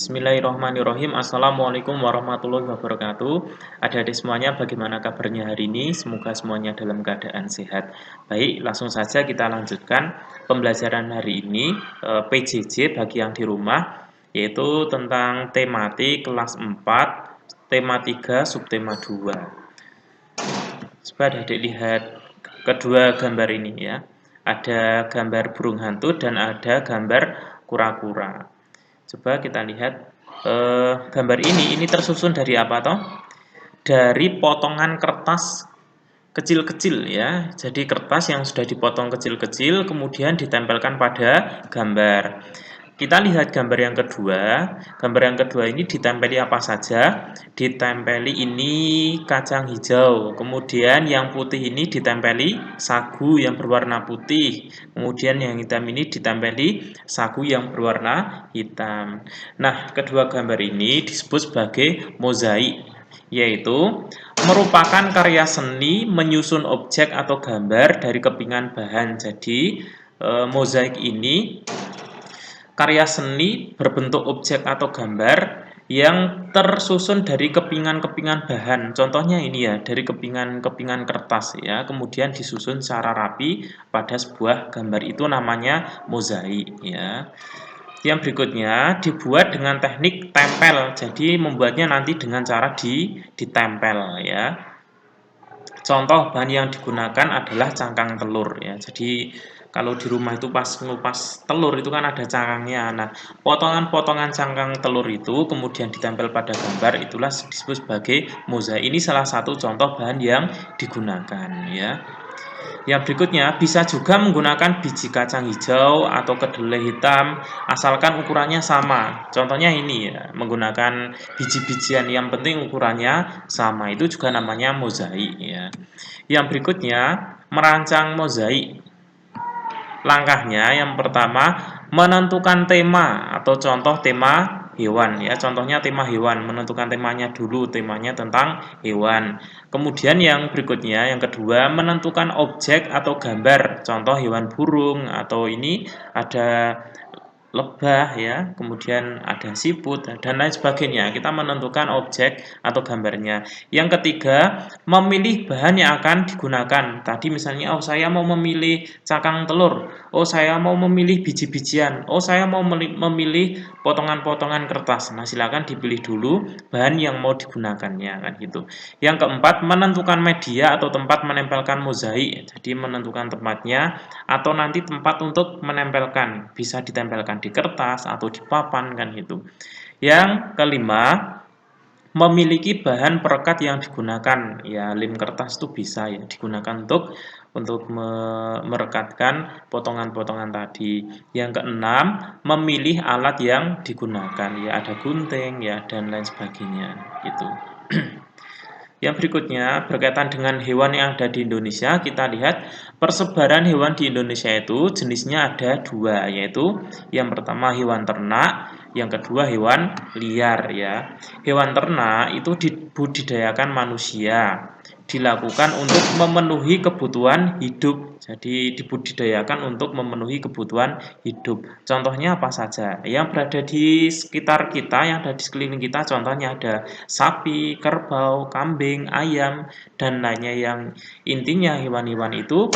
Bismillahirrahmanirrahim. Assalamualaikum warahmatullahi wabarakatuh. Adik-adik semuanya, bagaimana kabarnya hari ini? Semoga semuanya dalam keadaan sehat. Baik, langsung saja kita lanjutkan pembelajaran hari ini, PJJ bagi yang di rumah, yaitu tentang tematik kelas 4, tema 3, subtema 2. Coba adik-adik lihat kedua gambar ini ya. Ada gambar burung hantu dan ada gambar kura-kura. Coba kita lihat gambar ini tersusun dari apa toh? Dari potongan kertas kecil-kecil ya. Jadi kertas yang sudah dipotong kecil-kecil kemudian ditempelkan pada gambar. Kita lihat gambar yang kedua. Gambar yang kedua ini ditempeli apa saja? Ditempeli ini kacang hijau. Kemudian yang putih ini ditempeli sagu yang berwarna putih. Kemudian yang hitam ini ditempeli sagu yang berwarna hitam. Nah, kedua gambar ini disebut sebagai mozaik, yaitu merupakan karya seni menyusun objek atau gambar dari kepingan bahan. Jadi, mozaik ini karya seni berbentuk objek atau gambar yang tersusun dari kepingan-kepingan bahan. Contohnya ini ya, dari kepingan-kepingan kertas ya, kemudian disusun secara rapi pada sebuah gambar, itu namanya mozaik ya. Yang berikutnya dibuat dengan teknik tempel. Jadi membuatnya nanti dengan cara ditempel ya. Contoh bahan yang digunakan adalah cangkang telur ya. Jadi kalau di rumah itu pas ngupas telur itu kan ada cangkangnya. Nah, potongan-potongan cangkang telur itu kemudian ditempel pada gambar, itulah disebut sebagai mozaik. Ini salah satu contoh bahan yang digunakan ya. Yang berikutnya bisa juga menggunakan biji kacang hijau atau kedelai hitam asalkan ukurannya sama. Contohnya ini ya, menggunakan biji-bijian yang penting ukurannya sama, itu juga namanya mozaik ya. Yang berikutnya merancang mozaik. Langkahnya yang pertama menentukan tema atau contoh tema hewan ya. Contohnya tema hewan, menentukan temanya dulu, temanya tentang hewan. Kemudian yang berikutnya, yang kedua menentukan objek atau gambar. Contoh hewan burung atau ini ada lebah ya, kemudian ada siput dan lain sebagainya. Kita menentukan objek atau gambarnya. Yang ketiga, memilih bahan yang akan digunakan. Tadi misalnya, oh saya mau memilih cangkang telur, oh saya mau memilih biji-bijian, oh saya mau memilih potongan-potongan kertas. Nah, silakan dipilih dulu bahan yang mau digunakannya kan gitu. Yang keempat, menentukan media atau tempat menempelkan mozaik. Jadi menentukan tempatnya atau nanti tempat untuk menempelkan, bisa ditempelkan di kertas atau di papan kan gitu. Yang kelima, memiliki bahan perekat yang digunakan. Ya, lem kertas itu bisa ya digunakan untuk merekatkan potongan-potongan tadi. Yang keenam, memilih alat yang digunakan. Ya, ada gunting ya dan lain sebagainya gitu. Yang berikutnya berkaitan dengan hewan yang ada di Indonesia, kita lihat persebaran hewan di Indonesia itu jenisnya ada dua, yaitu yang pertama hewan ternak, yang kedua hewan liar ya. Hewan ternak itu dibudidayakan manusia, dilakukan untuk memenuhi kebutuhan hidup. Jadi dibudidayakan untuk memenuhi kebutuhan hidup. Contohnya apa saja? Yang berada di sekitar kita, yang ada di sekeliling kita, contohnya ada sapi, kerbau, kambing, ayam, dan lainnya. Yang intinya hewan-hewan itu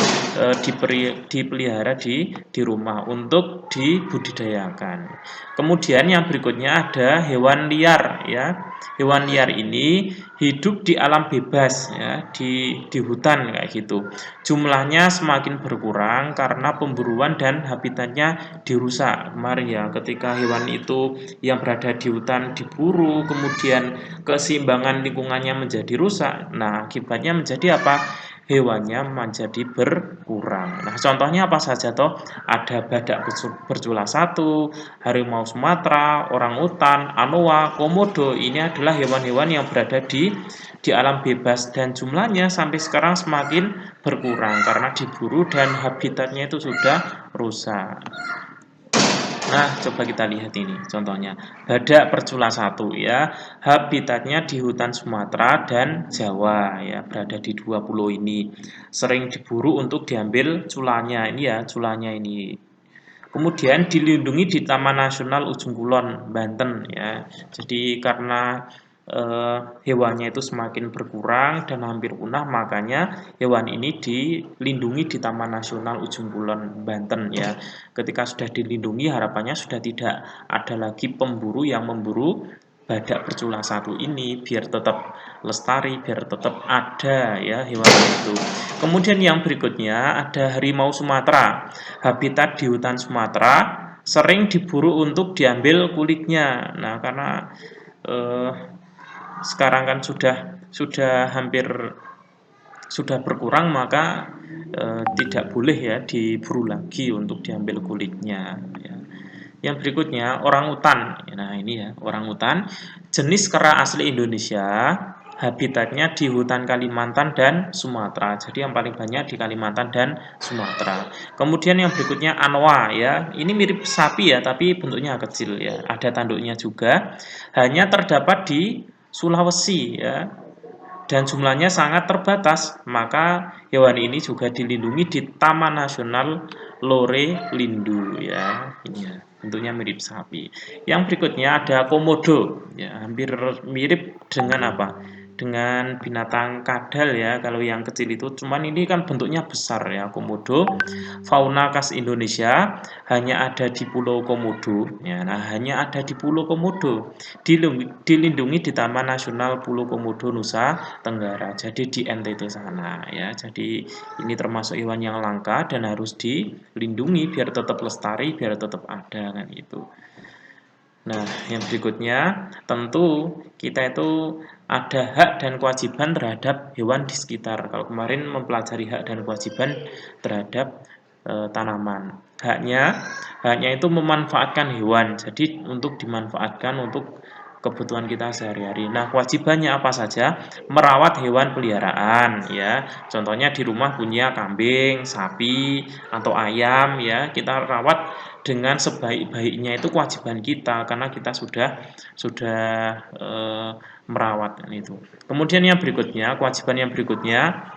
dipelihara di rumah untuk dibudidayakan. Kemudian yang berikutnya ada hewan liar ya. Hewan liar ini hidup di alam bebas ya, di hutan kayak gitu. Jumlahnya semakin berkurang karena pemburuan dan habitatnya dirusak. Kemarin ya, ketika hewan itu yang berada di hutan diburu, kemudian keseimbangan lingkungannya menjadi rusak. Nah, akibatnya menjadi apa? Hewannya menjadi berkurang. Nah, contohnya apa saja toh? Ada badak bercula satu, harimau Sumatera, orangutan, anoa, komodo. Ini adalah hewan-hewan yang berada di alam bebas dan jumlahnya sampai sekarang semakin berkurang karena diburu dan habitatnya itu sudah rusak. Nah, coba kita lihat ini contohnya. Badak bercula satu ya. Habitatnya di hutan Sumatera dan Jawa ya, berada di dua pulau ini. Sering diburu untuk diambil culanya. Ini ya, culanya ini. Kemudian dilindungi di Taman Nasional Ujung Kulon, Banten ya. Jadi karena hewannya itu semakin berkurang dan hampir punah, makanya hewan ini dilindungi di Taman Nasional Ujung Kulon, Banten ya. Ketika sudah dilindungi, harapannya sudah tidak ada lagi pemburu yang memburu badak bercula satu ini, biar tetap lestari, biar tetap ada ya hewan itu. Kemudian yang berikutnya ada harimau Sumatera. Habitat di hutan Sumatera sering diburu untuk diambil kulitnya. Nah, karena eh, sekarang kan sudah hampir sudah berkurang, maka tidak boleh ya diburu lagi untuk diambil kulitnya ya. Yang berikutnya orangutan. Nah, ini ya, orangutan jenis kera asli Indonesia, habitatnya di hutan Kalimantan dan Sumatera. Jadi yang paling banyak di Kalimantan dan Sumatera. Kemudian yang berikutnya anoa ya. Ini mirip sapi ya, tapi bentuknya kecil ya. Ada tanduknya juga. Hanya terdapat di Sulawesi ya, dan jumlahnya sangat terbatas, maka hewan ini juga dilindungi di Taman Nasional Lore Lindu ya. Ini ya, bentuknya mirip sapi. Yang berikutnya ada komodo ya, hampir mirip dengan apa? Dengan binatang kadal ya, kalau yang kecil itu, cuman ini kan bentuknya besar ya, komodo. Fauna khas Indonesia hanya ada di Pulau Komodo ya. Nah, hanya ada di Pulau Komodo, dilindungi di Taman Nasional Pulau Komodo Nusa Tenggara, jadi di NTT sana ya. Jadi ini termasuk hewan yang langka dan harus dilindungi biar tetap lestari, biar tetap ada kan itu. Nah, yang berikutnya tentu kita itu ada hak dan kewajiban terhadap hewan di sekitar. Kalau kemarin mempelajari hak dan kewajiban terhadap tanaman. Haknya itu memanfaatkan hewan. Jadi untuk dimanfaatkan untuk kebutuhan kita sehari-hari. Nah, kewajibannya apa saja? Merawat hewan peliharaan ya. Contohnya di rumah punya kambing, sapi, atau ayam ya. Kita rawat dengan sebaik-baiknya, itu kewajiban kita karena kita sudah merawat itu. Kemudian yang berikutnya, kewajiban yang berikutnya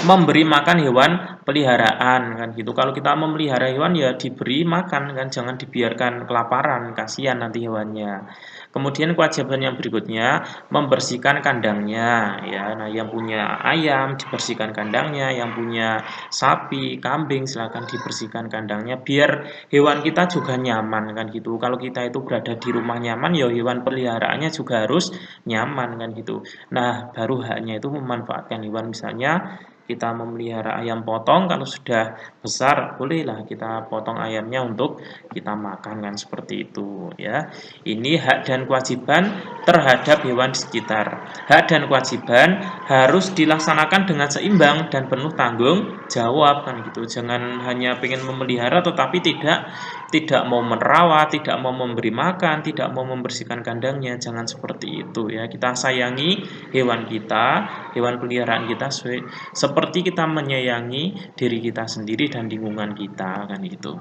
memberi makan hewan peliharaan kan gitu. Kalau kita memelihara hewan ya diberi makan kan, jangan dibiarkan kelaparan, kasihan nanti hewannya. Kemudian kewajiban yang berikutnya membersihkan kandangnya ya. Nah, yang punya ayam dibersihkan kandangnya, yang punya sapi, kambing silakan dibersihkan kandangnya biar hewan kita juga nyaman kan gitu. Kalau kita itu berada di rumah nyaman, ya hewan peliharaannya juga harus nyaman kan gitu. Nah, baru haknya itu memanfaatkan hewan, misalnya kita memelihara ayam potong, kalau sudah besar bolehlah kita potong ayamnya untuk kita makan kan, seperti itu ya. Ini hak dan kewajiban terhadap hewan di sekitar. Hak dan kewajiban harus dilaksanakan dengan seimbang dan penuh tanggung jawab kan gitu. Jangan hanya pengen memelihara tetapi tidak mau merawat, tidak mau memberi makan, tidak mau membersihkan kandangnya. Jangan seperti itu ya. Kita sayangi hewan kita, hewan peliharaan kita seperti kita menyayangi diri kita sendiri dan lingkungan kita kan gitu.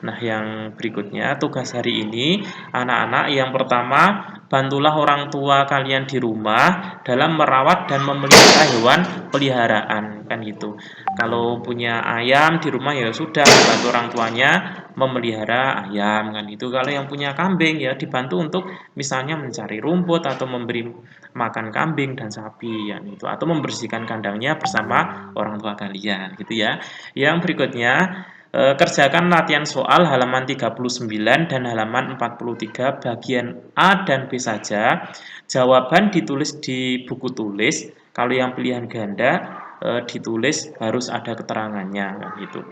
Nah, yang berikutnya tugas hari ini, anak-anak, yang pertama, bantulah orang tua kalian di rumah dalam merawat dan memelihara hewan peliharaan kan gitu. Kalau punya ayam di rumah ya sudah bantu orang tuanya memelihara ayam kan itu. Kalau yang punya kambing ya dibantu untuk misalnya mencari rumput atau memberi makan kambing dan sapi ya gitu, atau membersihkan kandangnya bersama orang tua kalian gitu ya. Yang berikutnya, kerjakan latihan soal halaman 39 dan halaman 43 bagian A dan B saja. Jawaban ditulis di buku tulis. Kalau yang pilihan ganda ditulis harus ada keterangannya kan gitu.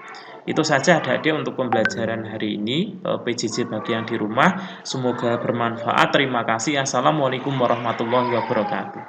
Itu saja adik-adik untuk pembelajaran hari ini, PJJ bagi yang di rumah. Semoga bermanfaat. Terima kasih. Assalamualaikum warahmatullahi wabarakatuh.